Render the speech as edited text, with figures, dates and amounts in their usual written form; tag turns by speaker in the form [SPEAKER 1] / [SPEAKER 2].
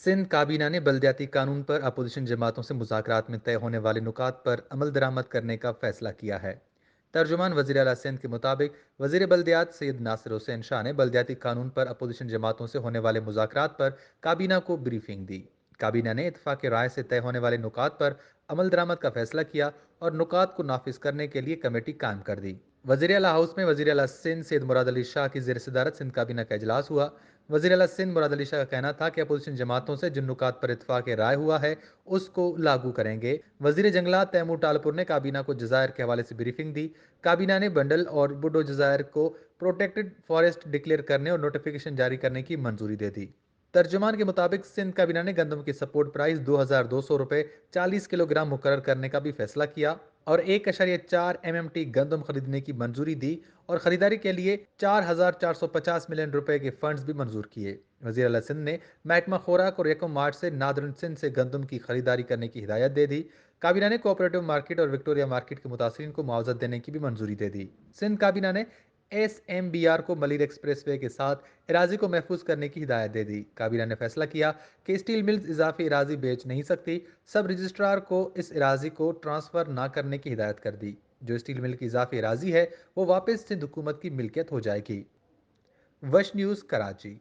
[SPEAKER 1] सिंध काबीना ने बलदियाती कानून पर अपोजिशन जमातों से मुज़ाकरात में तय होने वाले नुकात पर अमल दरामद करने का फैसला किया है। तर्जुमान वज़ीर आला सिंध के मुताबिक वज़ीर बल्दियात सैयद नासिर हुसैन शाह ने बल्दियाती कानून पर अपोजिशन जमातों से होने वाले मुज़ाकरात पर काबीना को ब्रीफिंग दी। काबीना ने इतफाक़ राय से तय होने वाले नुकात पर अमल दरामद का फैसला किया और नुकात को नाफिज करने के लिए कमेटी कायम कर दी। वज़ीर आला हाउस में वज़ीर आला सिंध सैयद मुराद अली शाह की ज़ेर सदारत सिंध काबीना का इजलास हुआ। वज़ीर आला सिंध मुराद अली शाह का कहना था कि अपोजिशन जमातों से जिन नुकात पर इतफाक़ राय हुआ है उसको लागू करेंगे। वज़ीर जंगलात तैमूर टालपुर ने काबीना को जज़ायर के हवाले से ब्रीफिंग दी। काबीना ने बंडल और बुडो जज़ायर को प्रोटेक्टेड फॉरेस्ट डिक्लेयर करने और नोटिफिकेशन जारी करने की मंजूरी दे दी। तर्जुमान के मुताबिक सिंध काबीना ने गंदम की सपोर्ट प्राइस 2200 रुपये 40 किलोग्राम मुकर्रर करने का भी फैसला किया और 1,4 MMT गंदम खरीदने की मंजूरी दी और खरीदारी के लिए 4,450 मिलियन रुपए के फंड्स भी मंजूर किए। वज़ीर आला सिंध ने महकमा खुराक और 1 मार्च से नादरन सिंध से गंदम की खरीदारी करने की हिदायत दे दी। काबीना ने कोऑपरेटिव मार्केट और विक्टोरिया मार्केट के मुतासरीन को मुआवजा देने की भी मंजूरी दे दी। सिंध काबीना ने SMBR को मलिर एक्सप्रेसवे के साथ इराजी को महफूज करने की हिदायत दे दी। काबीना ने फैसला किया कि स्टील मिल्स इजाफी इराजी बेच नहीं सकती। सब रजिस्ट्रार को इस इराजी को ट्रांसफ़र ना करने की हिदायत कर दी। जो स्टील मिल की इजाफी इराजी है वो वापस सिंध हुकूमत की मिल्कियत हो जाएगी। वश न्यूज़ कराची।